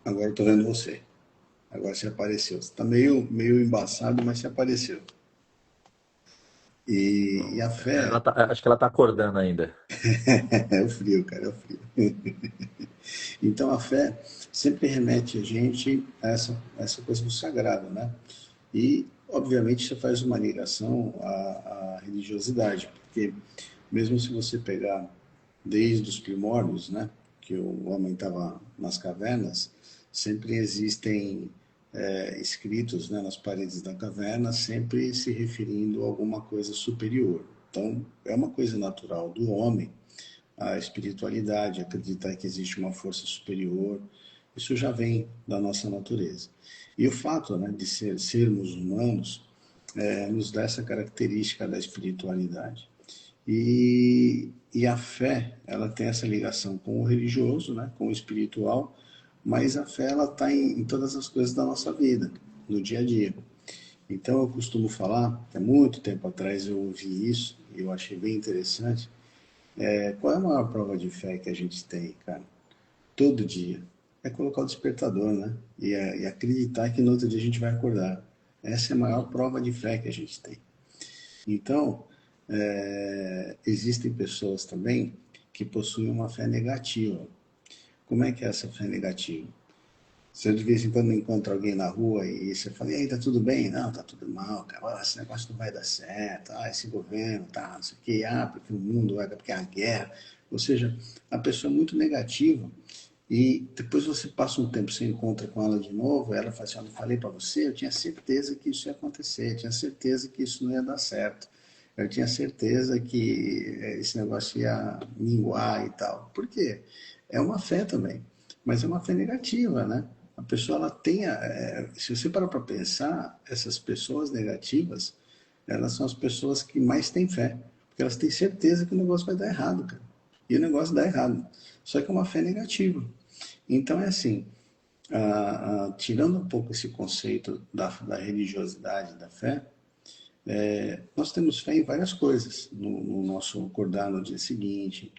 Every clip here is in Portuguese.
Agora eu tô vendo você. Agora você apareceu. Você tá meio embaçado, mas você apareceu. E a fé Acho que ela tá acordando ainda. é o frio, cara, é o frio. Então a fé sempre remete a gente a essa coisa do sagrado, né? E, obviamente, você faz uma ligação à religiosidade, porque mesmo se você pegar desde os primórdios, né, que o homem estava nas cavernas, sempre existem escritos, né, nas paredes da caverna, sempre se referindo a alguma coisa superior. Então, é uma coisa natural do homem a espiritualidade, acreditar que existe uma força superior, isso já vem da nossa natureza. E o fato, né, de sermos humanos nos dá essa característica da espiritualidade. E a fé, ela tem essa ligação com o religioso, né, com o espiritual, mas a fé ela está em todas as coisas da nossa vida, no dia a dia. Então eu costumo falar, há muito tempo atrás eu ouvi isso e eu achei bem interessante. Qual é a maior prova de fé que a gente tem, cara? Todo dia. É colocar o despertador, né? E acreditar que no outro dia a gente vai acordar. Essa é a maior prova de fé que a gente tem. Então, existem pessoas também que possuem uma fé negativa. Como é que é essa fé negativa? Você de vez em quando encontra alguém na rua e você fala, e aí, tá tudo bem? Não, tá tudo mal, cara. Ah, esse negócio não vai dar certo. Ah, esse governo, tá, não sei o quê. Ah, porque o mundo vai, porque a guerra. Ou seja, a pessoa é muito negativa e depois você passa um tempo, você encontra com ela de novo, ela fala assim, eu falei para você, eu tinha certeza que isso ia acontecer, eu tinha certeza que isso não ia dar certo. Eu tinha certeza que esse negócio ia minguar e tal. Por quê? É uma fé também, mas é uma fé negativa, né? A pessoa, ela tem, se você parar para pensar, essas pessoas negativas, elas são as pessoas que mais têm fé, porque elas têm certeza que o negócio vai dar errado, cara. E o negócio dá errado. Só que é uma fé negativa. Então é assim, tirando um pouco esse conceito da religiosidade, da fé, nós temos fé em várias coisas no nosso acordar no dia seguinte.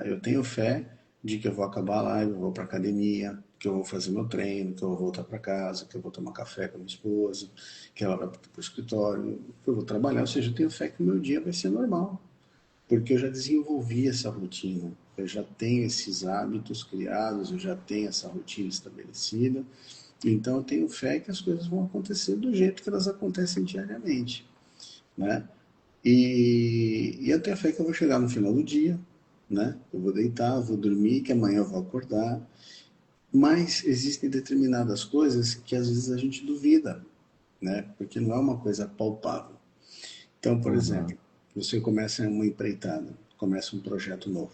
Eu tenho fé de que eu vou acabar a live, eu vou para academia, que eu vou fazer meu treino, que eu vou voltar para casa, que eu vou tomar café com a minha esposa, que ela vai para o escritório, que eu vou trabalhar. Ou seja, eu tenho fé que o meu dia vai ser normal, porque eu já desenvolvi essa rotina, eu já tenho esses hábitos criados, eu já tenho essa rotina estabelecida. Então eu tenho fé que as coisas vão acontecer do jeito que elas acontecem diariamente, né? E eu tenho fé que eu vou chegar no final do dia, né? Eu vou deitar, vou dormir, que amanhã eu vou acordar. Mas existem determinadas coisas que às vezes a gente duvida, né? Porque não é uma coisa palpável. Então, por exemplo, Uhum. você começa uma empreitada, começa um projeto novo.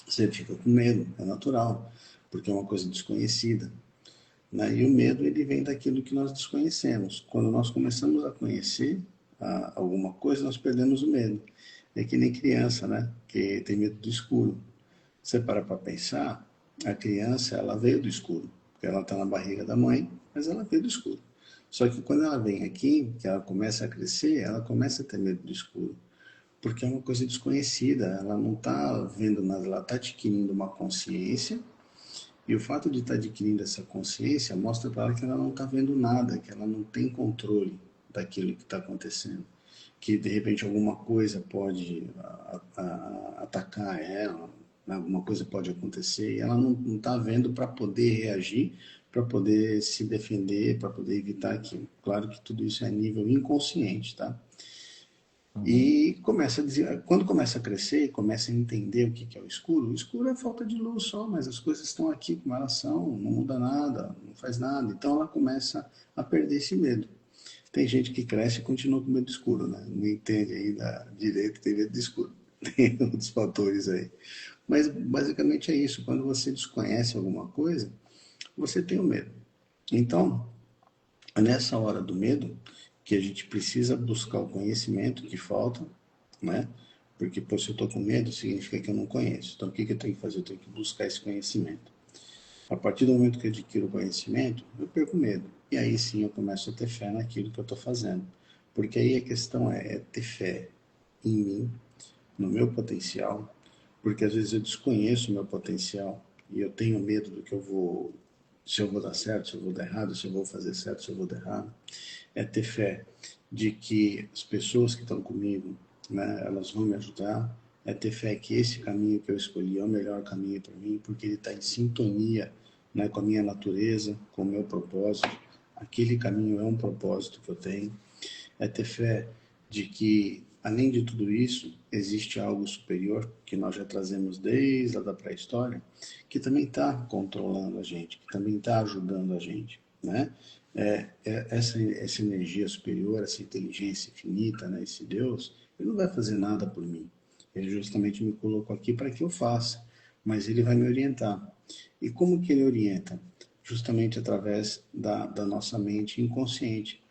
Você fica com medo, é natural, porque é uma coisa desconhecida, né? E o medo ele vem daquilo que nós desconhecemos. Quando nós começamos a conhecer alguma coisa, nós perdemos o medo. É que nem criança, né? Que tem medo do escuro. Você para pensar, a criança ela veio do escuro, porque ela está na barriga da mãe, mas ela veio do escuro. Só que quando ela vem aqui, que ela começa a crescer, ela começa a ter medo do escuro, porque é uma coisa desconhecida. Ela não está vendo nada, ela está adquirindo uma consciência e o fato de estar adquirindo essa consciência mostra para ela que ela não está vendo nada, que ela não tem controle daquilo que está acontecendo. Que de repente alguma coisa pode atacar ela, né? Alguma coisa pode acontecer e ela não está vendo para poder reagir, para poder se defender, para poder evitar aquilo. Claro que tudo isso é nível inconsciente, tá? Uhum. E começa a dizer, quando começa a crescer, começa a entender o que é o escuro é falta de luz só, mas as coisas estão aqui como elas são, não muda nada, não faz nada. Então ela começa a perder esse medo. Tem gente que cresce e continua com medo escuro, né? Não entende ainda direito, tem medo de escuro. Tem outros fatores aí. Mas basicamente é isso. Quando você desconhece alguma coisa, você tem o medo. Então, é nessa hora do medo que a gente precisa buscar o conhecimento que falta, né? Porque, pô, se eu estou com medo, significa que eu não conheço. Então, o que eu tenho que fazer? Eu tenho que buscar esse conhecimento. A partir do momento que eu adquiro o conhecimento, eu perco o medo. E aí sim eu começo a ter fé naquilo que eu estou fazendo. Porque aí a questão é ter fé em mim, no meu potencial, porque às vezes eu desconheço o meu potencial e eu tenho medo do que eu vou. se eu vou dar certo, se eu vou dar errado, se eu vou fazer certo, se eu vou dar errado. É ter fé de que as pessoas que estão comigo, né, elas vão me ajudar. É ter fé que esse caminho que eu escolhi é o melhor caminho para mim, porque ele está em sintonia, né, com a minha natureza, com o meu propósito. Aquele caminho é um propósito que eu tenho. É ter fé de que, além de tudo isso, existe algo superior que nós já trazemos desde a da pré-história, que também está controlando a gente, que também está ajudando a gente, né? Essa energia superior, essa inteligência infinita, né? Esse Deus, ele não vai fazer nada por mim. Ele justamente me colocou aqui para que eu faça, mas ele vai me orientar. E como que ele orienta? Justamente através da nossa mente inconsciente,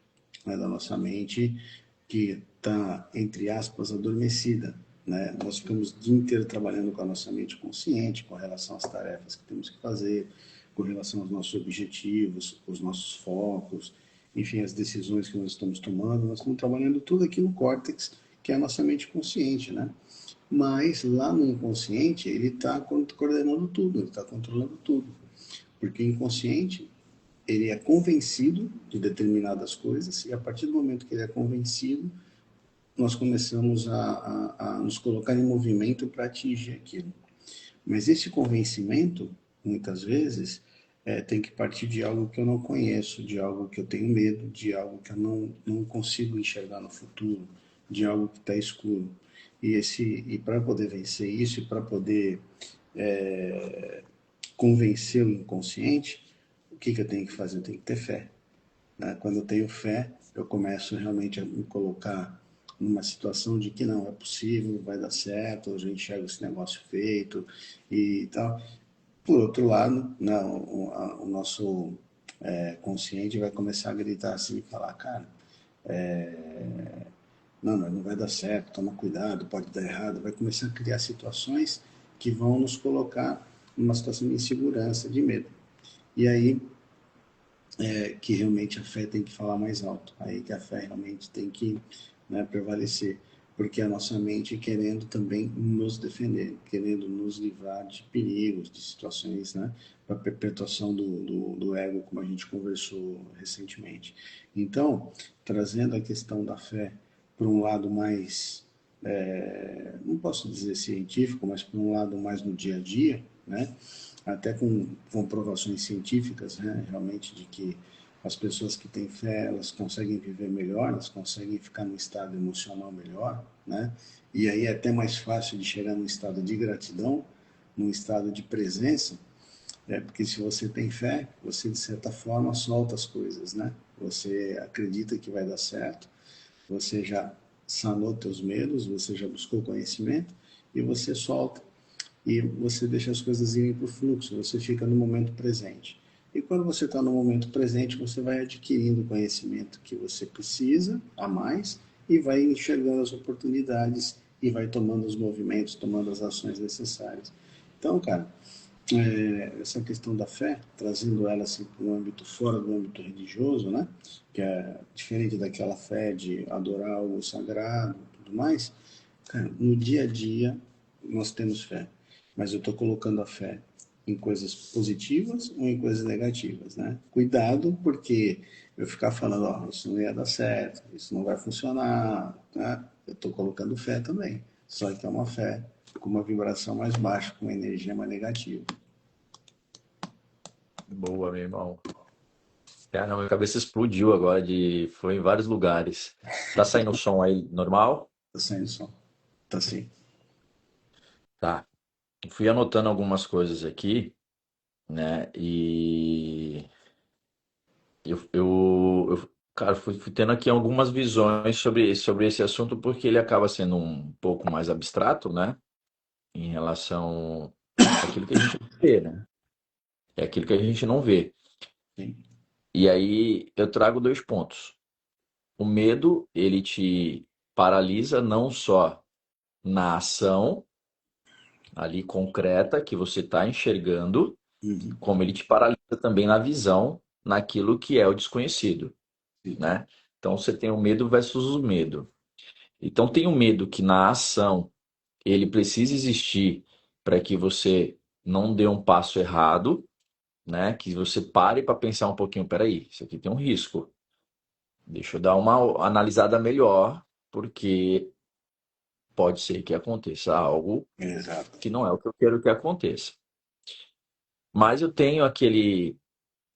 né, da nossa mente que está, entre aspas, adormecida. Né? Nós ficamos o dia inteiro trabalhando com a nossa mente consciente, com relação às tarefas que temos que fazer, com relação aos nossos objetivos, os nossos focos, enfim, as decisões que nós estamos tomando. Nós estamos trabalhando tudo aqui no córtex, que é a nossa mente consciente, né? Mas lá no inconsciente, ele está coordenando tudo, ele está controlando tudo. Porque o inconsciente ele é convencido de determinadas coisas e a partir do momento que ele é convencido, nós começamos a nos colocar em movimento para atingir aquilo. Mas esse convencimento, muitas vezes, tem que partir de algo que eu não conheço, de algo que eu tenho medo, de algo que eu não consigo enxergar no futuro, de algo que está escuro. E para poder vencer isso, e para poder convencer o inconsciente, o que eu tenho que fazer? Eu tenho que ter fé. Né? Quando eu tenho fé, eu começo realmente a me colocar numa situação de que não, é possível, vai dar certo, a gente enxerga esse negócio feito e tal. Por outro lado, não, o nosso consciente vai começar a gritar assim e falar, cara, não, mas não vai dar certo, toma cuidado, pode dar errado, vai começar a criar situações que vão nos colocar numa situação de insegurança, de medo. E aí que realmente a fé tem que falar mais alto, aí que a fé realmente tem que, né, prevalecer, porque a nossa mente querendo também nos defender, querendo nos livrar de perigos, de situações, né, para perpetuação do ego, como a gente conversou recentemente. Então, trazendo a questão da fé para um lado mais, não posso dizer científico, mas para um lado mais no dia a dia, né, até com comprovações científicas, né, realmente, de que as pessoas que têm fé, elas conseguem viver melhor, elas conseguem ficar num estado emocional melhor, né? E aí é até mais fácil de chegar num estado de gratidão, num estado de presença, porque se você tem fé, você de certa forma solta as coisas, né? Você acredita que vai dar certo, você já sanou teus medos, você já buscou conhecimento e você solta e você deixa as coisas irem para o fluxo, você fica no momento presente. E quando você está no momento presente, você vai adquirindo o conhecimento que você precisa a mais e vai enxergando as oportunidades e vai tomando os movimentos, tomando as ações necessárias. Então, cara, essa questão da fé, trazendo ela assim para um âmbito fora do âmbito religioso, né? Que é diferente daquela fé de adorar algo sagrado e tudo mais, cara, no dia a dia nós temos fé, mas eu estou colocando a fé em coisas positivas ou em coisas negativas, né? Cuidado, porque eu ficar falando, ó, isso não ia dar certo, isso não vai funcionar, né? Eu estou colocando fé também, só que é uma fé com uma vibração mais baixa, com uma energia mais negativa. Boa, meu irmão. Cara, minha cabeça explodiu agora de. Foi em vários lugares. Tá saindo o som aí normal? Tá saindo som. Tá sim. Tá. Fui anotando algumas coisas aqui, né? E cara, fui tendo aqui algumas visões sobre esse assunto, porque ele acaba sendo um pouco mais abstrato, né? Em relação àquilo que a gente vê, né? É aquilo que a gente não vê. Sim. E aí eu trago dois pontos. O medo, ele te paralisa não só na ação ali concreta que você está enxergando, Uhum. como ele te paralisa também na visão, naquilo que é o desconhecido, Sim. né? Então você tem o medo versus o medo. Então tem o medo que na ação ele precisa existir para que você não dê um passo errado, né? Que você pare para pensar um pouquinho, peraí, isso aqui tem um risco. Deixa eu dar uma analisada melhor, porque pode ser que aconteça algo Exato. que não é o que eu quero que aconteça. Mas eu tenho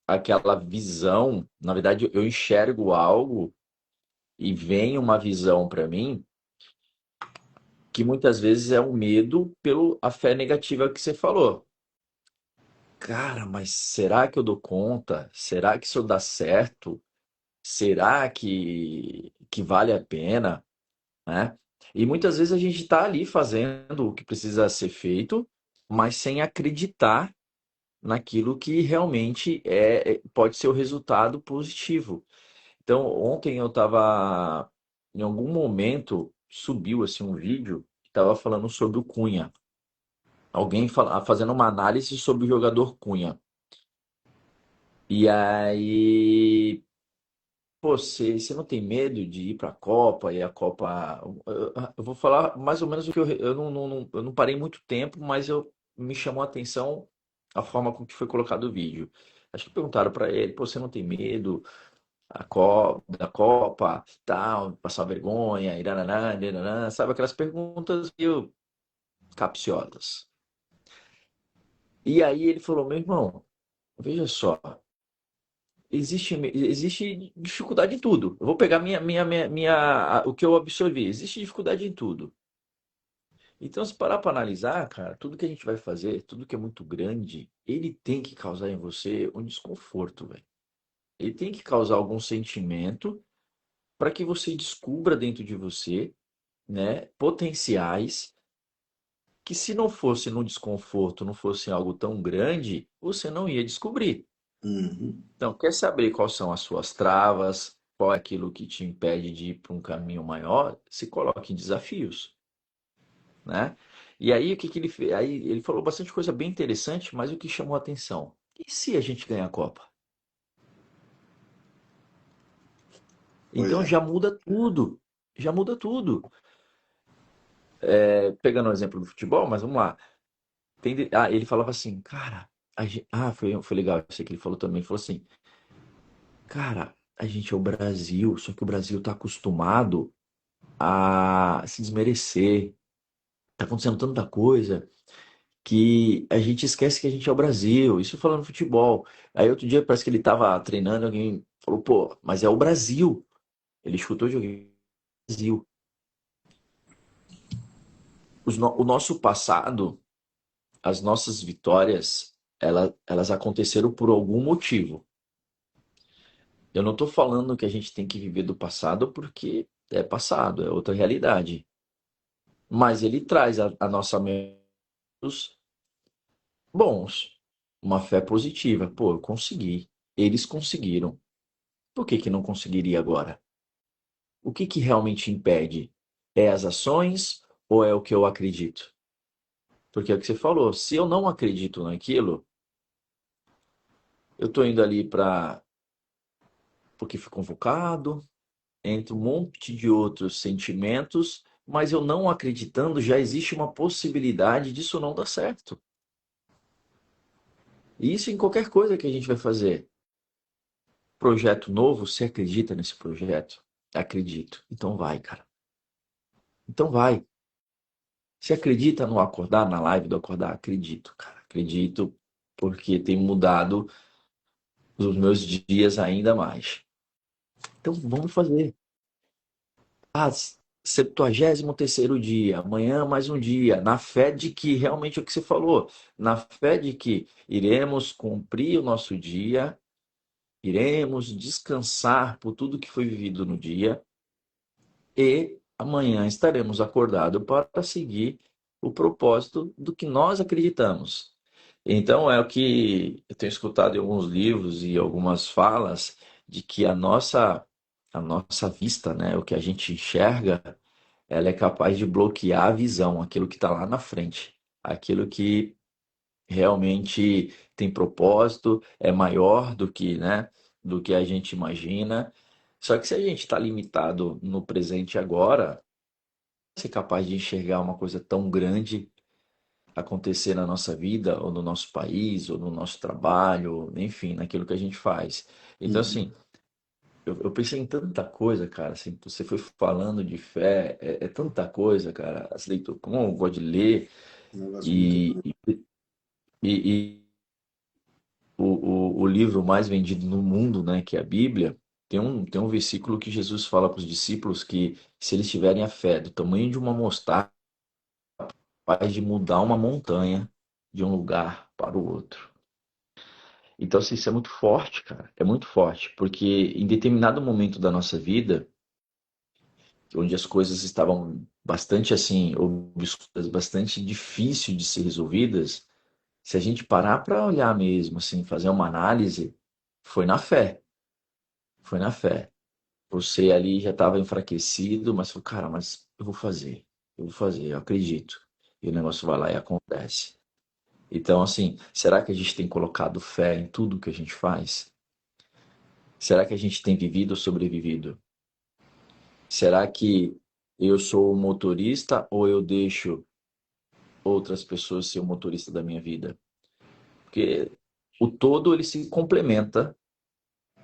aquela visão, na verdade, eu enxergo algo e vem uma visão para mim que muitas vezes é um medo pela a fé negativa que você falou. Cara, mas será que eu dou conta? Será que isso dá certo? Será que vale a pena, né? E muitas vezes a gente está ali fazendo o que precisa ser feito, mas sem acreditar naquilo que realmente pode ser o resultado positivo. Então, ontem eu estava, em algum momento, subiu assim um vídeo que estava falando sobre o Cunha. Alguém fazendo uma análise sobre o jogador Cunha. E aí, pô, você não tem medo de ir para a Copa e a Copa. Eu vou falar mais ou menos o que eu não parei muito tempo, mas me chamou a atenção a forma com que foi colocado o vídeo. Acho que perguntaram para ele, pô, você não tem medo da Copa, tal, passar vergonha, irananã, irananã, sabe aquelas perguntas meio capciosas. E aí ele falou, meu irmão, veja só, existe dificuldade em tudo. Eu vou pegar o que eu absorvi. Existe dificuldade em tudo. Então, se parar para analisar, cara, tudo que a gente vai fazer, tudo que é muito grande, ele tem que causar em você um desconforto, velho. Ele tem que causar algum sentimento para que você descubra dentro de você, né, potenciais que se não fosse no desconforto, não fosse algo tão grande, você não ia descobrir. Uhum. Então, quer saber quais são as suas travas, qual é aquilo que te impede de ir para um caminho maior? Se coloque em desafios, né? E aí, o que que ele fez? Aí ele falou bastante coisa bem interessante, mas o que chamou a atenção? E se a gente ganhar a Copa? Pois Então é. já muda tudo. Já muda tudo. Pegando o exemplo do futebol, mas vamos lá. Ele falava assim, cara, foi legal isso que ele falou também. Ele falou assim, cara, a gente é o Brasil, só que o Brasil tá acostumado a se desmerecer. Tá acontecendo tanta coisa que a gente esquece que a gente é o Brasil. Isso falando futebol. Aí outro dia parece que ele tava treinando, alguém falou, pô, mas é o Brasil. Ele escutou de alguém, Brasil. O nosso passado, as nossas vitórias, elas aconteceram por algum motivo. Eu não tô falando que a gente tem que viver do passado porque é passado, é outra realidade. Mas ele traz a nossa mente bons, uma fé positiva. Pô, eu consegui. Eles conseguiram. Por que que não conseguiria agora? O que que realmente impede? É as ações ou é o que eu acredito? Porque é o que você falou, se eu não acredito naquilo, eu tô indo ali para porque fui convocado, entre um monte de outros sentimentos, mas eu não acreditando, já existe uma possibilidade disso não dar certo. E isso em qualquer coisa que a gente vai fazer. Projeto novo, você acredita nesse projeto? Acredito. Então vai, cara. Então vai. Você acredita no acordar, na live do acordar? Acredito, cara. Acredito porque tem mudado os meus dias ainda mais. Então vamos fazer. Ah, 73º dia, amanhã mais um dia, na fé de que realmente é o que você falou, na fé de que iremos cumprir o nosso dia, iremos descansar por tudo que foi vivido no dia e amanhã estaremos acordados para seguir o propósito do que nós acreditamos. Então, é o que eu tenho escutado em alguns livros e algumas falas de que a nossa vista, né, o que a gente enxerga, ela é capaz de bloquear a visão, aquilo que está lá na frente, aquilo que realmente tem propósito, é maior do que, né, do que a gente imagina. Só que se a gente está limitado no presente agora, ser capaz de enxergar uma coisa tão grande acontecer na nossa vida, ou no nosso país, ou no nosso trabalho, enfim, naquilo que a gente faz. Então, Uhum. assim, eu pensei em tanta coisa, cara, assim, você foi falando de fé, é tanta coisa, cara, as leituras, como eu gosto de ler, Um negócio muito e, bom. e o livro mais vendido no mundo, né, que é a Bíblia, tem um versículo que Jesus fala para os discípulos que se eles tiverem a fé do tamanho de uma mostarda, capaz de mudar uma montanha de um lugar para o outro. Então, assim, isso é muito forte, cara. É muito forte, porque em determinado momento da nossa vida, onde as coisas estavam bastante assim, obscuras, bastante difícil de ser resolvidas, se a gente parar para olhar mesmo, assim, fazer uma análise, foi na fé. Foi na fé. Você ali já estava enfraquecido, mas falou, cara, mas eu vou fazer, eu acredito. E o negócio vai lá e acontece. Então, assim, será que a gente tem colocado fé em tudo que a gente faz? Será que a gente tem vivido ou sobrevivido? Será que eu sou o motorista ou eu deixo outras pessoas ser o motorista da minha vida? Porque o todo ele se complementa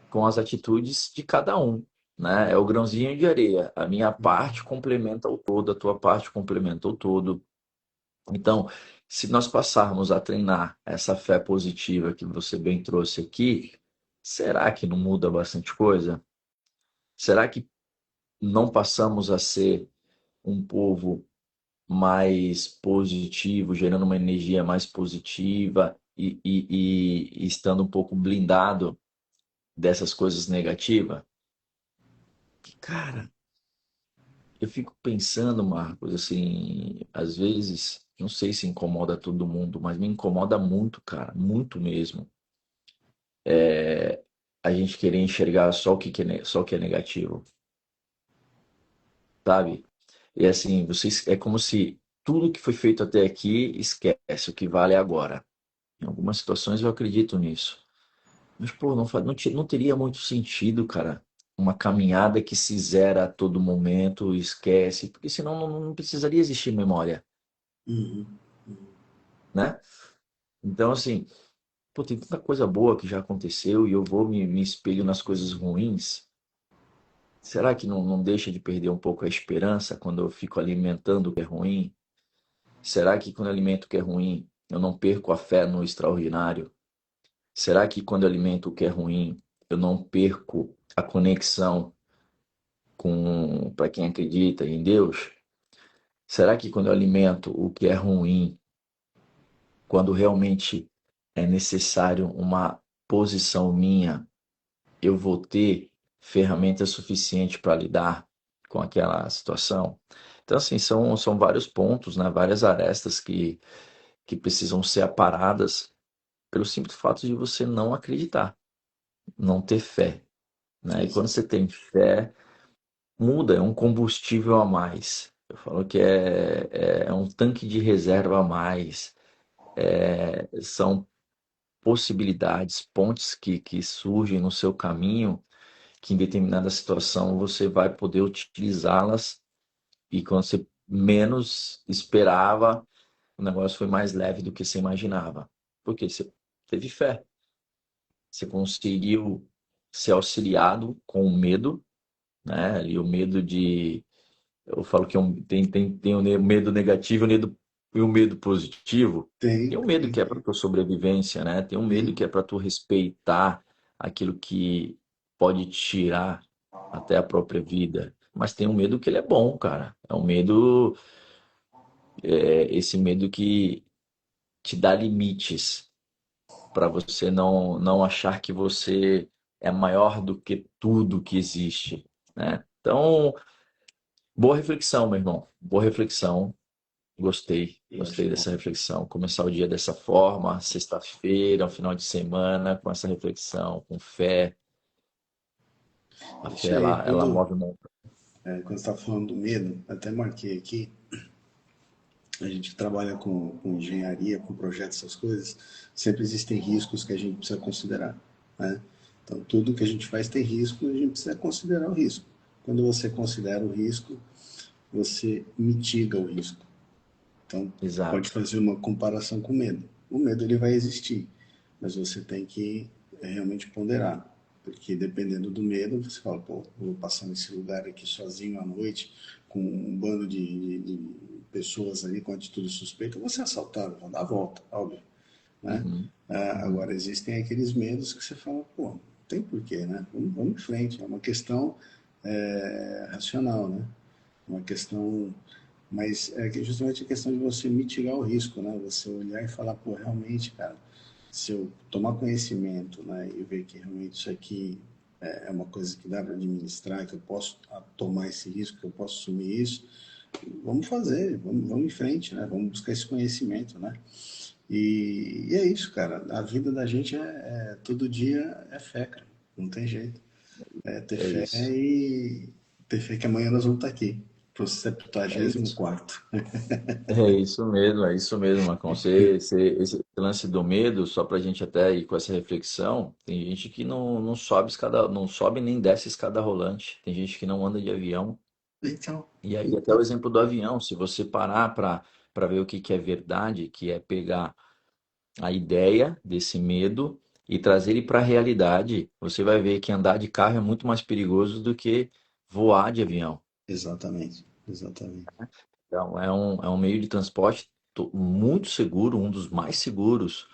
com as atitudes de cada um, né? É o grãozinho de areia. A minha parte complementa o todo, a tua parte complementa o todo. Então, se nós passarmos a treinar essa fé positiva que você bem trouxe aqui, será que não muda bastante coisa? Será que não passamos a ser um povo mais positivo, gerando uma energia mais positiva e estando um pouco blindado dessas coisas negativas? Cara, eu fico pensando, Marcos, assim, às vezes, não sei se incomoda todo mundo, mas me incomoda muito, cara, muito mesmo. A gente querer enxergar só o que é, só o que é negativo, sabe? E assim, vocês, é como se tudo que foi feito até aqui esquece, o que vale é agora. Em algumas situações eu acredito nisso. Mas, pô, não teria muito sentido, cara, uma caminhada que se zera a todo momento, esquece, porque senão não precisaria existir memória, Uhum. né? Então, assim, pô, tem tanta coisa boa que já aconteceu e eu vou me espelho nas coisas ruins. Será que não deixa de perder um pouco a esperança quando eu fico alimentando o que é ruim? Será que quando eu alimento o que é ruim, eu não perco a fé no extraordinário? Será que quando eu alimento o que é ruim, eu não perco a conexão com para quem acredita em Deus? Será que quando eu alimento o que é ruim, quando realmente é necessário uma posição minha, eu vou ter ferramenta suficiente para lidar com aquela situação? Então, assim, são vários pontos, né? Várias arestas que precisam ser aparadas pelo simples fato de você não acreditar, não ter fé, né? E quando Exato. você tem fé, muda, é um combustível a mais. Eu falo que é um tanque de reserva a mais. São possibilidades, pontes que surgem no seu caminho, que em determinada situação você vai poder utilizá-las e quando você menos esperava, o negócio foi mais leve do que você imaginava. Porque você teve fé, você conseguiu ser auxiliado com o medo, né? E o medo de eu falo que tem o medo negativo e o medo positivo. Tem Tem, um medo tem, que é para tua sobrevivência, né? Tem um medo tem. que é para tu respeitar aquilo que pode tirar até a própria vida. Mas tem um medo que ele é bom, cara. É um medo, esse medo que te dá limites para você não achar que você é maior do que tudo que existe, né? Então, boa reflexão, meu irmão. Boa reflexão. Gostei, Eu gostei acho bom. dessa reflexão. Começar o dia dessa forma, sexta-feira, um final de semana, com essa reflexão, com fé. A fé, Isso aí, ela move montanha. quando você está falando do medo, até marquei aqui, a gente que trabalha com engenharia, com projetos, essas coisas, sempre existem riscos que a gente precisa considerar, né? Então, tudo que a gente faz tem risco e a gente precisa considerar o risco. Quando você considera o risco, você mitiga o risco. Então, pode Exato. fazer uma comparação com o medo. O medo ele vai existir, mas você tem que realmente ponderar. Porque dependendo do medo, você fala, pô, vou passar nesse lugar aqui sozinho à noite, com um bando de pessoas ali com atitude suspeita, eu vou ser assaltado, vou dar a volta, óbvio, né? Uhum. Agora, Uhum. existem aqueles medos que você fala, pô, não tem porquê, né? Vamos em frente, é uma questão racional, né? Uma questão, mas é justamente a questão de você mitigar o risco, né? Você olhar e falar, pô, realmente, cara, se eu tomar conhecimento, né, e ver que realmente isso aqui é uma coisa que dá para administrar, que eu posso tomar esse risco, que eu posso assumir isso, vamos fazer, vamos em frente, né? Vamos buscar esse conhecimento, né? E é isso, cara. A vida da gente todo dia é fé, cara. Não tem jeito. É ter É fé isso. e ter fé que amanhã nós vamos estar aqui. Pro É isso. 74º. É isso mesmo, Marcão. Esse lance do medo, só para a gente até ir com essa reflexão, tem gente que não sobe escada, não sobe nem desce escada rolante. Tem gente que não anda de avião. Então, E aí, até o exemplo do avião, se você parar para ver o que é verdade, que é pegar a ideia desse medo e trazer ele para a realidade, você vai ver que andar de carro é muito mais perigoso do que voar de avião. exatamente, exatamente. Então, é um meio de transporte muito seguro, um dos mais seguros.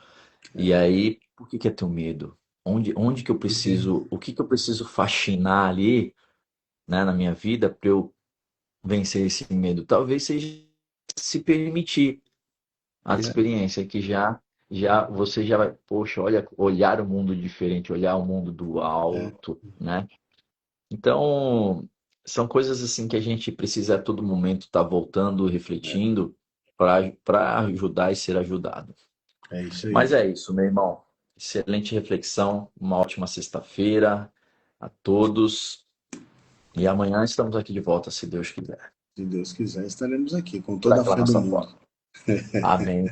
E aí, por que é teu medo? Onde que eu Porque, preciso, o que que eu preciso faxinar ali, né, na minha vida para eu vencer esse medo? Talvez seja se permitir a é, experiência que já você já vai, poxa, olha, olhar o mundo diferente, olhar o mundo do é, alto, né? Então, são coisas assim que a gente precisa a todo momento estar voltando, refletindo para ajudar e ser ajudado. é isso Mas aí. é isso, meu irmão. Excelente reflexão, uma ótima sexta-feira a todos. E amanhã estamos aqui de volta, se Deus quiser. Se Deus quiser, estaremos aqui com Por toda a aquela fé do nossa mundo. forma. Amém.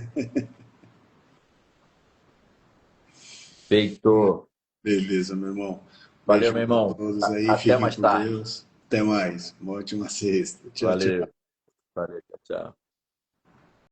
Feito. Beleza, meu irmão. Valeu, meu Beijão para irmão. todos aí. Até Fiquem mais com tarde. Deus. Até mais. Uma ótima sexta. Tchau, tchau. Valeu. Valeu. Tchau, tchau.